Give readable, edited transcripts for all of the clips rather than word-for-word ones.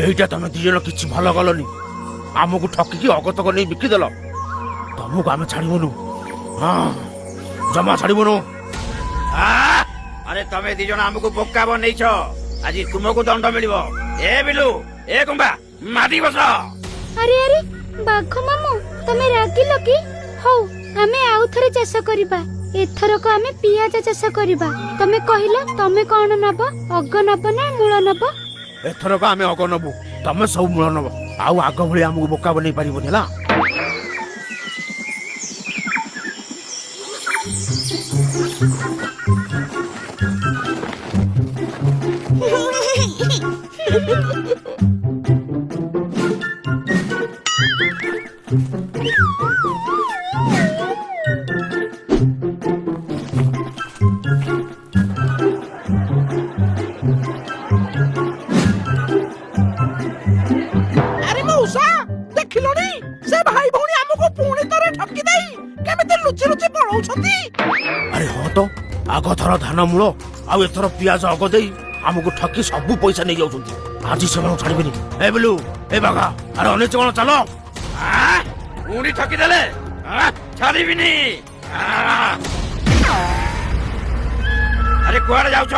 এইটা তুমি ଦି ଜଣ କିଛି ଭଲ କଲନି। ଆମକୁ ଠକିକି ଅଗତକ ନେଇ ବିକିଦେଲ। ତମକୁ ଆମେ ଛାଡ଼ିବୁନୁ, ହଁ ଜମା ଛାଡ଼ିବୁନୁ। ଆରେ ତମେ ଦି ଜଣ ଆମକୁ ବୋକା ବନେଇଛ, ଆଜି ତୁମକୁ ଦଣ୍ଡ ମିଳିବ। ଏ ବିଲୁ, ଏ କୁମ୍ବା, ମାଟି ବସ। ଆରେ ଆରେ ବାଘ ମାମୁଁ, ତମେ ରାଗିଲ କି? ହଉ ଆମେ ଆଉ ଥରେ ଚାଷ କରିବା। ଏଥରକ ଆମେ ପିଆଜ ଚାଷ କରିବା। ତମେ କହିଲ ତମେ କଣ ନବ? ଅଗ ନବ ନା ମୂଳ ନବ? ଏଥରକ ଆମେ ଅଗ ନବୁ, ତମେ ସବୁ ମୂଳ ନବ। ଆଉ ଆଗ ଭଳି ଆମକୁ ବୋକା ବନେଇ ପାରିବନି ହେଲା। ଆରେ ମଉସା, ଦେଖିଲଣି ସେ ଭାଇ ଭଉଣୀ ଆମକୁ ପୁଣି ଥରେ ଠକି ଦେଇ କେମିତି ଲୁଚି ଲୁଚି ପଳଉଛନ୍ତି। ଆରେ ହଁ ତ, ଆଗ ଥର ଧାନ ମୂଳ ଆଉ ଏଥର ପିଆଜ ଅଗ ଦେଇ ଆମକୁ ଠକି ସବୁ ପଇସା ନେଇ ଯାଉଛନ୍ତି। ଆଜି ସେମାନଙ୍କୁ ଛାଡ଼ିବେନି। ଏ ବିଲୁ, ଏ ବାଘା, ଆରେ ଅନେକ କଣ ଚାଲ। ପୁଣି ଠକିଦେଲେ, ଛାଡ଼ିବିନି। ଆରେ କୁଆଡେ ଯାଉଛ?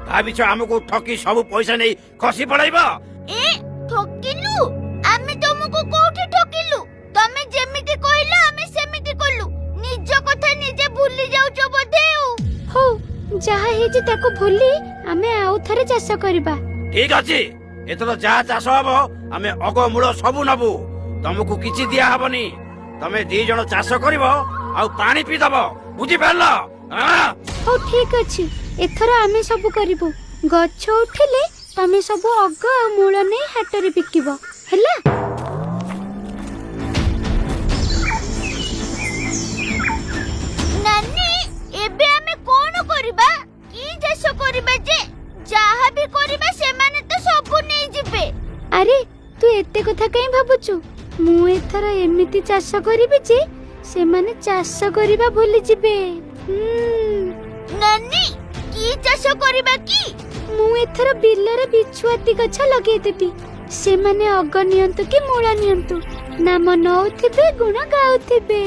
ଭାବିଛ ଆମକୁ ଠକି ସବୁ ପଇସା ନେଇ ଖସି ପଳେଇବ? ଏ ଠକିଲୁ? ଆମେ ତମକୁ କୋଉଠି ଠକିଲୁ? ତମେ ଯେମିତି କହିଲ ଆମେ ସେମିତି କଲୁ। ନିଜ କଥା ନିଜେ ଭୁଲି ଯାଉଛ ବୋଧେ। ହଉ, ଯାହା ହେଇଛି ତାକୁ ଭୁଲି ଆମେ ଆଉ ଥରେ ଚାଷ କରିବା। ଠିକ ଅଛି, ଏଥର ଯାହା ଚାଷ ହବ ଆମେ ଅଗ ମୂଳ ସବୁ ନବୁ। ତମକୁ କିଛି ଦିଆ ହବନି। ତମେ ଦି ଜଣ ଚାଷ କରିବ ଆଉ ପାଣି ପିଇଦବ, ବୁଝିପାରିଲ? ହଉ ଠିକ ଅଛି, ଏଥର ଆମେ ସବୁ କରିବୁ। ଗଛ ଉଠିଲେ ତମେ ସବୁ ଅଗ ଆଉ ମୂଳ ନେଇ ହାଟରେ ବିକିବ, ହେଲା? ନାନୀ, ଏବେ ଆମେ କଣ କରିବା? କି ଚାଷ କରିବା ଯେ? ଯାହା ବି କରିବା ସେମାନେ ତ ସବୁ ନେଇଯିବେ। ଆରେ ତୁ ଏତେ କଥା କାଇଁ ଭାବୁଛୁ? ମୁଁ ଏଥର ଏମିତି ଚାଷ କରିବି ଯେ ସେମାନେ ଚାଷ କରିବା ଭୁଲି ଯିବେ। ନାନୀ, କି ଚାଷ କରିବା କି? ମୁଁ ଏଥର ବିଲରେ ବିଛୁଆତି ଗଛ ଲଗେଇଦେବି। ସେମାନେ ଅଗ ନିଅନ୍ତୁ କି ମୂଳ ନିଅନ୍ତୁ, ନାମ ନଉଥିବେ, ଗୁଣ ଗାଉଥିବେ।